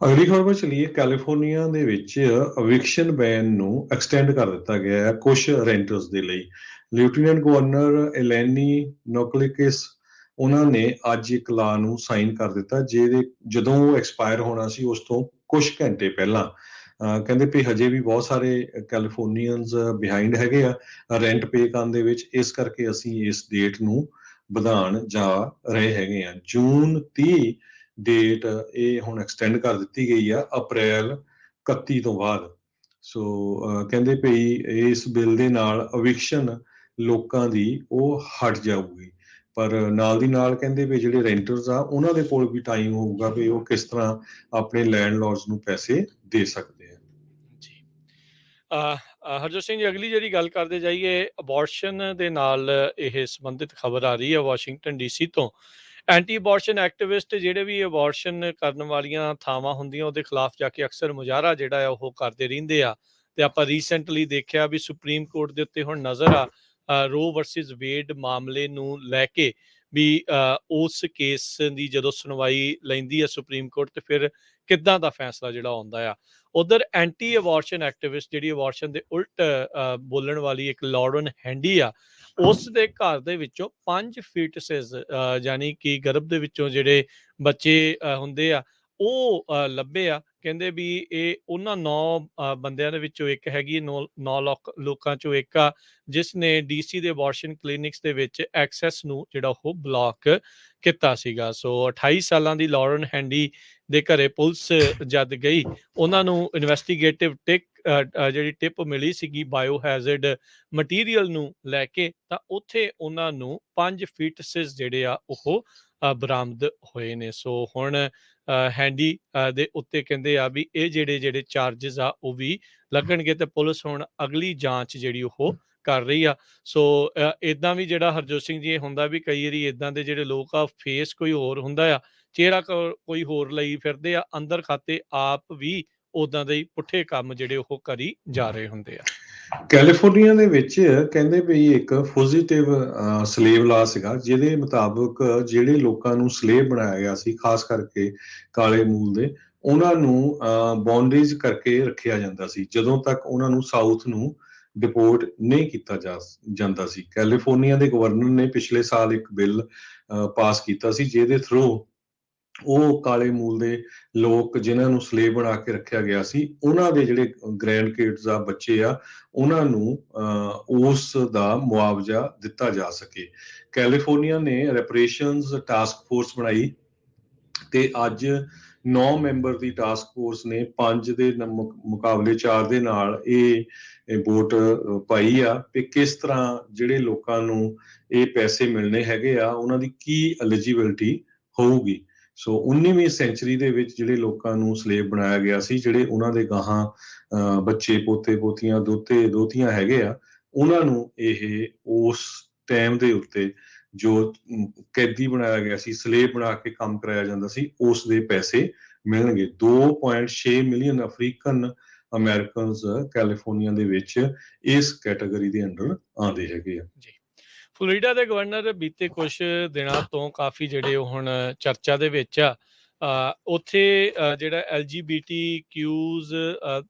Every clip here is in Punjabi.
ਅਗਲੀ ਖਬਰ ਪਰ ਚਲੀਏ। ਕੈਲੀਫੋਰਨੀਆ ਦੇ ਵਿੱਚ eviction ਬੈਨ ਨੂੰ ਐਕਸਟੈਂਡ ਕਰ ਦਿੱਤਾ ਗਿਆ ਹੈ ਕੁਝ ਰੈਂਟਰਸ ਦੇ ਲਈ। ਲੈਫਟੀਨੈਂਟ ਗਵਰਨਰ ਐਲੈਨੀ ਨੋਕਲਿਕਿਸ ਉਹਨਾਂ ਨੇ ਅੱਜ ਇੱਕ ਲਾਅ ਨੂੰ ਸਾਈਨ ਕਰ ਦਿੱਤਾ, ਜਿਹਦੇ ਜਦੋਂ ਉਹ ਐਕਸਪਾਇਰ ਹੋਣਾ ਸੀ ਉਸ ਤੋਂ ਕੁਝ ਘੰਟੇ ਪਹਿਲਾਂ। ਕਹਿੰਦੇ ਵੀ ਹਜੇ ਵੀ ਬਹੁਤ ਸਾਰੇ ਕੈਲੀਫੋਰਨੀਅਨਸ ਬਿਹਾਈਂਡ ਹੈਗੇ ਆ ਰੈਂਟ ਪੇ ਕਰਨ ਦੇ ਵਿੱਚ, ਇਸ ਕਰਕੇ ਅਸੀਂ ਇਸ ਡੇਟ ਨੂੰ ਵਧਾਉਣ ਜਾ ਰਹੇ ਹੈਗੇ ਆ। ਜੂਨ 30 ਡੇਟ ਇਹ ਹੁਣ ਐਕਸਟੈਂਡ ਕਰ ਦਿੱਤੀ ਗਈ ਆ ਅਪ੍ਰੈਲ 31 ਤੋਂ ਬਾਅਦ। ਸੋ ਕਹਿੰਦੇ ਭਈ ਇਸ ਬਿੱਲ ਦੇ ਨਾਲ eviction ਲੋਕਾਂ ਦੀ ਉਹ ਹਟ ਜਾਊਗੀ, ਪਰ ਨਾਲ ਦੀ ਨਾਲ ਕਹਿੰਦੇ ਵੀ ਜਿਹੜੇ ਰੈਂਟਰਸ ਆ ਉਹਨਾਂ ਦੇ ਕੋਲ ਵੀ ਟਾਈਮ ਹੋਊਗਾ ਵੀ ਉਹ ਕਿਸ ਤਰ੍ਹਾਂ ਆਪਣੇ ਲੈਂਡਲੌਰਡਸ ਨੂੰ ਪੈਸੇ ਦੇ ਸਕਦੇ ਆ। ਜੀ ਹਰਜੋਤ ਸਿੰਘ ਜੀ, ਅਗਲੀ ਜਿਹੜੀ ਗੱਲ ਕਰਦੇ ਜਾਈਏ, ਅਬੋਰਸ਼ਨ ਦੇ ਨਾਲ ਇਹ ਸੰਬੰਧਿਤ ਖਬਰ ਆ ਰਹੀ ਹੈ ਵਾਸ਼ਿੰਗਟਨ ਡੀਸੀ ਤੋਂ। ਐਂਟੀ ਅਬੋਰਸ਼ਨ ਐਕਟਿਵਿਸਟ ਜਿਹੜੇ ਵੀ ਅਬੋਰਸ਼ਨ ਕਰਨ ਵਾਲੀਆਂ ਥਾਵਾਂ ਹੁੰਦੀਆਂ ਉਹਦੇ ਖਿਲਾਫ ਜਾ ਕੇ ਅਕਸਰ ਮੁਜ਼ਾਹਰਾ ਜਿਹੜਾ ਆ ਉਹ ਕਰਦੇ ਰਹਿੰਦੇ ਆ। ਤੇ ਆਪਾਂ ਰੀਸੈਂਟਲੀ ਦੇਖਿਆ ਵੀ ਸੁਪਰੀਮ ਕੋਰਟ ਦੇ ਉੱਤੇ ਹੁਣ ਨਜ਼ਰ ਆ ਰੋ ਵਰਸਿਸ ਵੇਡ ਮਾਮਲੇ ਨੂੰ ਲੈ ਕੇ ਵੀ ਉਸ ਕੇਸ ਦੀ ਜਦੋਂ ਸੁਣਵਾਈ ਲੈਂਦੀ ਆ ਸੁਪਰੀਮ ਕੋਰਟ, ਤੇ ਫਿਰ ਕਿੱਦਾਂ ਦਾ ਫੈਸਲਾ ਜਿਹੜਾ ਆਉਂਦਾ ਆ। ਉਧਰ ਐਂਟੀ ਅਬੋਰਸ਼ਨ ਐਕਟਿਵਿਸਟ ਜਿਹੜੀ ਅਬੋਰਸ਼ਨ ਦੇ ਉਲਟ ਬੋਲਣ ਵਾਲੀ ਇੱਕ ਲੌਰਨ ਹੈਂਡੀ ਆ, ਉਸ ਦੇ ਘਰ ਦੇ ਵਿੱਚੋਂ 5 ਫੀਟਸਿਸ ਯਾਨੀ ਕਿ ਗਰਭ ਦੇ ਵਿੱਚੋਂ ਜਿਹੜੇ ਬੱਚੇ ਹੁੰਦੇ ਆ ਉਹ ਲੱਭੇ ਆ। ਕਹਿੰਦੇ ਵੀ ਇਹ ਉਹਨਾਂ 9 ਬੰਦਿਆਂ ਦੇ ਵਿੱਚੋਂ ਇੱਕ ਹੈਗੀ, 9 ਲੋਕਾਂ ਚੋਂ ਇੱਕ ਆ ਜਿਸ ਨੇ ਡੀਸੀ ਦੇ ਅਬੋਰਸ਼ਨ ਕਲੀਨਿਕਸ ਦੇ ਵਿੱਚ ਐਕਸੈਸ ਨੂੰ ਜਿਹੜਾ ਉਹ ਬਲੌਕ ਕੀਤਾ ਸੀਗਾ। ਸੋ 28 ਸਾਲਾਂ ਦੀ ਲੌਰਨ ਹੈਂਡੀ ਦੇ ਘਰੇ ਪੁਲਿਸ ਜਦ ਗਈ, ਉਹਨਾਂ ਨੂੰ ਇਨਵੈਸਟੀਗੇਟਿਵ ਜਿਹੜੀ ਟਿਪ ਮਿਲੀ ਸੀਗੀ ਬਾਇਓ ਹੈਜ਼ਰਡ ਮਟੀਰੀਅਲ ਨੂੰ ਲੈ ਕੇ, ਤਾਂ ਉੱਥੇ ਉਹਨਾਂ ਨੂੰ 5 ਫੀਟਸਿਸ ਜਿਹੜੇ ਆ ਉਹ ਬਰਾਮਦ ਹੋਏ ਨੇ। ਸੋ ਹੁਣ ਹੈਂਡੀ ਦੇ ਉੱਤੇ ਕਹਿੰਦੇ ਆ ਵੀ ਇਹ ਜਿਹੜੇ ਚਾਰਜਸ ਆ ਉਹ ਵੀ ਲੱਗਣਗੇ, ਤੇ ਪੁਲਿਸ ਹੁਣ ਅਗਲੀ ਜਾਂਚ ਜਿਹੜੀ ਉਹ ਕਰ ਰਹੀ ਆ। ਸੋ ਇਦਾਂ ਵੀ ਜਿਹੜਾ ਹਰਜੋਤ ਸਿੰਘ ਜੀ ਇਹ ਹੁੰਦਾ ਵੀ ਕਈ ਵਾਰੀ ਇਦਾਂ ਦੇ ਜਿਹੜੇ ਲੋਕ ਆ ਫੇਸ ਕੋਈ ਹੋਰ ਹੁੰਦਾ ਆ, ਚਿਹਰਾ ਕੋਈ ਹੋਰ ਲਈ ਫਿਰਦੇ ਆ, ਅੰਦਰ ਖਾਤੇ ਆਪ ਵੀ ਉਦਾਂ ਦੇ ਪੁੱਠੇ ਕੰਮ ਜਿਹੜੇ ਉਹ ਕਰੀ ਜਾ ਰਹੇ ਹੁੰਦੇ ਆ। ਕੈਲੀਫੋਰਨੀਆ ਦੇ ਵਿੱਚ ਕਹਿੰਦੇ ਵੀ ਇੱਕ ਪੋਜ਼ਿਟਿਵ ਸਲੇਵ ਲਾ ਸੀਗਾ, ਜਿਹਦੇ ਮੁਤਾਬਕ ਜਿਹੜੇ ਲੋਕਾਂ ਨੂੰ ਸਲੇਵ ਬਣਾਇਆ ਗਿਆ ਸੀ, ਖਾਸ ਕਰਕੇ ਕਾਲੇ ਮੂਲ ਦੇ, ਉਹਨਾਂ ਨੂੰ ਬਾਉਂਡਰੀਜ਼ ਕਰਕੇ ਰੱਖਿਆ ਜਾਂਦਾ ਸੀ ਜਦੋਂ ਤੱਕ ਉਹਨਾਂ ਨੂੰ ਸਾਊਥ ਨੂੰ ਡਿਪੋਰਟ ਨਹੀਂ ਕੀਤਾ ਜਾਂਦਾ ਸੀ। ਕੈਲੀਫੋਰਨੀਆ ਦੇ ਗਵਰਨਰ ਨੇ ਪਿਛਲੇ ਸਾਲ ਇੱਕ ਬਿੱਲ ਪਾਸ ਕੀਤਾ ਸੀ, ਜਿਹਦੇ ਥਰੂ ਉਹ ਕਾਲੇ ਮੂਲ ਦੇ ਲੋਕ ਜਿਨ੍ਹਾਂ ਨੂੰ ਸਲੇਵ ਬਣਾ ਕੇ ਰੱਖਿਆ ਗਿਆ ਸੀ, ਉਹਨਾਂ ਦੇ ਜਿਹੜੇ ਗ੍ਰੈਂਡ ਕਿਡਸ ਆ, ਬੱਚੇ ਆ, ਉਹਨਾਂ ਨੂੰ ਉਸ ਦਾ ਮੁਆਵਜ਼ਾ ਦਿੱਤਾ ਜਾ ਸਕੇ। ਕੈਲੀਫੋਰਨੀਆ ਨੇ ਰੈਪਰੇਸ਼ਨਸ ਟਾਸਕ ਫੋਰਸ ਬਣਾਈ ਤੇ ਅੱਜ 9 ਮੈਂਬਰ ਦੀ ਟਾਸਕ ਫੋਰਸ ਨੇ 5 ਦੇ ਮੁਕਾਬਲੇ 4 ਦੇ ਨਾਲ ਇਹ ਵੋਟ ਪਾਈ ਆ ਕਿ ਕਿਸ ਤਰ੍ਹਾਂ ਜਿਹੜੇ ਲੋਕਾਂ ਨੂੰ ਇਹ ਪੈਸੇ ਮਿਲਣੇ ਹੈਗੇ ਆ ਉਹਨਾਂ ਦੀ ਕੀ ਐਲੀਜੀਬਿਲਟੀ ਹੋਊਗੀ। ਸੋ 19ਵੀਂ ਸੈਂਚੁਰੀ ਦੇ ਵਿੱਚ ਜਿਹੜੇ ਲੋਕਾਂ ਨੂੰ ਸਲੇਵ ਬਣਾਇਆ ਗਿਆ ਸੀ, ਜਿਹੜੇ ਉਹਨਾਂ ਦੇ ਗਾਹਾਂ ਬੱਚੇ, ਪੋਤੇ ਪੋਤੀਆਂ, ਦੋਤੇ ਦੋਤੀਆਂ ਹੈਗੇ ਆ, ਉਹਨਾਂ ਨੂੰ ਇਹ ਉਸ ਟਾਈਮ ਦੇ ਉੱਤੇ ਜੋ ਕੈਦੀ ਬਣਾਇਆ ਗਿਆ ਸੀ, ਸਲੇਵ ਬਣਾ ਕੇ ਕੰਮ ਕਰਾਇਆ ਜਾਂਦਾ ਸੀ, ਉਸ ਦੇ ਪੈਸੇ ਮਿਲਣਗੇ। 2.6 ਮਿਲੀਅਨ ਅਫਰੀਕਨ ਅਮਰੀਕਨਸ ਕੈਲੀਫੋਰਨੀਆ ਦੇ ਵਿੱਚ ਇਸ ਕੈਟਾਗਰੀ ਦੇ ਅੰਡਰ ਆਉਂਦੇ ਹੈਗੇ ਆ। ਜੀ, ਫਲੋਰੀਡਾ ਦੇ ਗਵਰਨਰ ਬੀਤੇ ਕੁਝ ਦਿਨਾਂ ਤੋਂ ਕਾਫੀ ਜਿਹੜੇ ਉਹ ਹੁਣ ਚਰਚਾ ਦੇ ਵਿੱਚ ਆ। ਉੱਥੇ ਜਿਹੜਾ LGBTQs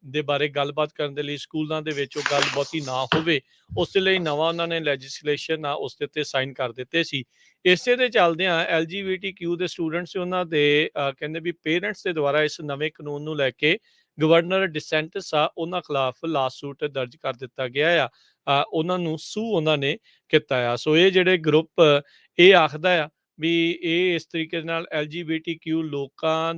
ਦੇ ਬਾਰੇ ਗੱਲਬਾਤ ਕਰਨ ਦੇ ਲਈ ਸਕੂਲਾਂ ਦੇ ਵਿੱਚ ਉਹ ਗੱਲ ਬਹੁਤੀ ਨਾ ਹੋਵੇ, ਉਸ ਦੇ ਲਈ ਨਵਾਂ ਉਹਨਾਂ ਨੇ ਲੈਜਿਸਲੇਸ਼ਨ ਆ ਉਸ ਦੇ ਉੱਤੇ ਸਾਈਨ ਕਰ ਦਿੱਤੇ ਸੀ। ਇਸੇ ਦੇ ਚੱਲਦਿਆਂ LGBTQ ਦੇ ਸਟੂਡੈਂਟਸ ਉਹਨਾਂ ਦੇ ਕਹਿੰਦੇ ਵੀ ਪੇਰੈਂਟਸ ਦੇ ਦੁਆਰਾ ਇਸ ਨਵੇਂ ਕਾਨੂੰਨ ਨੂੰ ਲੈ ਕੇ ਗਵਰਨਰ ਡਿਸੈਂਟਸ ਆ ਉਹਨਾਂ ਖਿਲਾਫ ਲਾਸੂਟ ਦਰਜ ਕਰ ਦਿੱਤਾ ਗਿਆ ਆ। ਉਹਨਾਂ ਨੂੰ ਉਹਨਾਂ ਨੇ ਕੀਤਾ ਆ। ਸੋ ਇਹ ਜਿਹੜੇ ਗਰੁੱਪ ਇਹ ਆਖਦਾ ਆ ਵੀ ਇਹ ਇਸ ਤਰੀਕੇ ਨਾਲ LGBTQ ਲੋਕਾਂ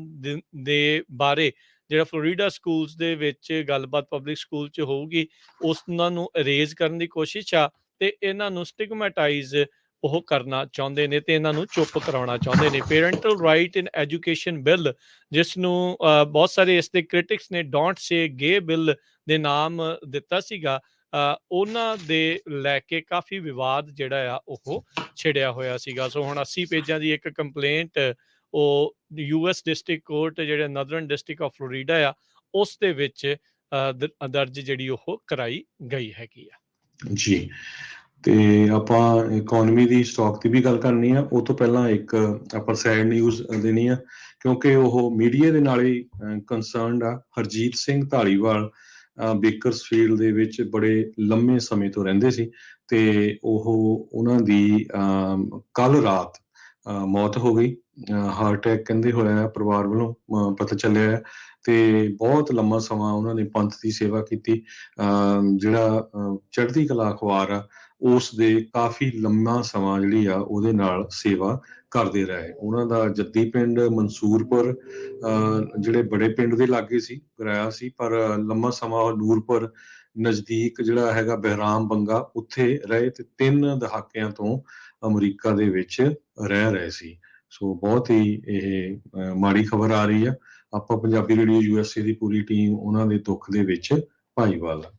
ਦੇ ਬਾਰੇ ਜਿਹੜਾ ਫਲੋਰੀਡਾ ਸਕੂਲਸ ਦੇ ਵਿੱਚ ਗੱਲਬਾਤ ਪਬਲਿਕ ਸਕੂਲ 'ਚ ਹੋਊਗੀ, ਉਹਨਾਂ ਨੂੰ ਅਰੇਜ਼ ਕਰਨ ਦੀ ਕੋਸ਼ਿਸ਼ ਆ, ਤੇ ਇਹਨਾਂ ਨੂੰ ਸਟਿਗਮੈਟਾਈਜ਼ ਉਹ ਕਰਨਾ ਚਾਹੁੰਦੇ ਨੇ ਤੇ ਇਹਨਾਂ ਨੂੰ ਚੁੱਪ ਕਰਾਉਣਾ ਚਾਹੁੰਦੇ ਨੇ। ਪੇਰੈਂਟਲ ਰਾਈਟ ਇਨ ਐਜੂਕੇਸ਼ਨ ਬਿੱਲ, ਜਿਸ ਨੂੰ ਬਹੁਤ ਸਾਰੇ ਇਸ ਦੇ ਕ੍ਰਿਟਿਕਸ ਨੇ ਡੋਂਟ ਸੇ ਗੇ ਬਿੱਲ ਦੇ ਨਾਮ ਦਿੱਤਾ ਸੀਗਾ, ਉਹਨਾਂ ਦੇ ਲੈ ਕੇ ਕਾਫੀ ਵਿਵਾਦ ਜਿਹੜਾ ਆ ਉਹ ਛਿੜਿਆ ਹੋਇਆ ਸੀਗਾ। ਸੋ ਹੁਣ 80 ਪੇਜਾਂ ਦੀ ਇੱਕ ਕੰਪਲੇਂਟ ਉਹ US ਡਿਸਟ੍ਰਿਕਟ ਕੋਰਟ ਜਿਹੜੇ ਨਦਰਨ ਡਿਸਟ੍ਰਿਕਟ ਆਫ ਫਲੋਰੀਡਾ ਆ ਉਸ ਦੇ ਵਿੱਚ ਦਰਜ ਜਿਹੜੀ ਉਹ ਕਰਾਈ ਗਈ ਹੈਗੀ ਆ। ਜੀ, ਤੇ ਆਪਾਂ ਇਕਨੋਮੀ ਦੀ ਸਟਾਕ ਦੀ ਵੀ ਗੱਲ ਕਰਨੀ ਆ। ਉਹ ਤੋਂ ਪਹਿਲਾਂ ਇੱਕ ਆਪਾਂ ਸੈਡ ਨਿਊਜ਼ ਦੇਣੀ ਆ, ਕਿਉਂਕਿ ਉਹ ਮੀਡੀਆ ਦੇ ਨਾਲ ਹੀ ਕੰਸਰਨਡ ਆ। ਹਰਜੀਤ ਸਿੰਘ ਧਾਲੀਵਾਲ ਬੇਕਰਸਫੀਲਡ ਦੇ ਵਿੱਚ ਬੜੇ ਲੰਮੇ ਸਮੇਂ ਤੋਂ ਰਹਿੰਦੇ ਸੀ ਤੇ ਉਹਨਾਂ ਦੀ ਕੱਲ ਰਾਤ ਮੌਤ ਹੋ ਗਈ। ਹਾਰਟ ਅਟੈਕ ਕਹਿੰਦੇ ਹੋਇਆ ਪਰਿਵਾਰ ਵੱਲੋਂ ਪਤਾ ਚੱਲਿਆ ਹੈ। ਤੇ ਬਹੁਤ ਲੰਮਾ ਸਮਾਂ ਉਹਨਾਂ ਨੇ ਪੰਥ ਦੀ ਸੇਵਾ ਕੀਤੀ। ਜਿਹੜਾ ਚੜ੍ਹਦੀ ਕਲਾ ਅਖਬਾਰ ਆ ਉਸ ਦੇ ਕਾਫੀ ਲੰਮਾ ਸਮਾਂ ਜਿਹੜੀ ਆ ਉਹਦੇ ਨਾਲ ਸੇਵਾ ਕਰਦੇ ਰਹੇ। ਉਹਨਾਂ ਦਾ ਜੱਦੀ ਪਿੰਡ ਮਨਸੂਰਪੁਰ ਜਿਹੜੇ ਬੜੇ ਪਿੰਡ ਦੇ ਲਾਗੇ ਸੀ, ਕਰਾਇਆ ਸੀ, ਪਰ ਲੰਮਾ ਸਮਾਂ ਉਹ ਨੂਰਪੁਰ ਨਜ਼ਦੀਕ ਜਿਹੜਾ ਹੈਗਾ ਬਹਿਰਾਮ ਬੰਗਾ ਉੱਥੇ ਰਹੇ ਤੇ 3 ਦਹਾਕਿਆਂ ਤੋਂ ਅਮਰੀਕਾ ਦੇ ਵਿੱਚ ਰਹਿ ਰਹੇ ਸੀ। ਸੋ ਬਹੁਤ ਹੀ ਇਹ ਮਾੜੀ ਖਬਰ ਆ ਰਹੀ ਆ। ਆਪਾਂ ਪੰਜਾਬੀ ਰੇਡੀਓ USA ਦੀ ਪੂਰੀ ਟੀਮ ਉਹਨਾਂ ਦੇ ਦੁੱਖ ਦੇ ਵਿੱਚ ਭਾਈਵਾਲ ਆ।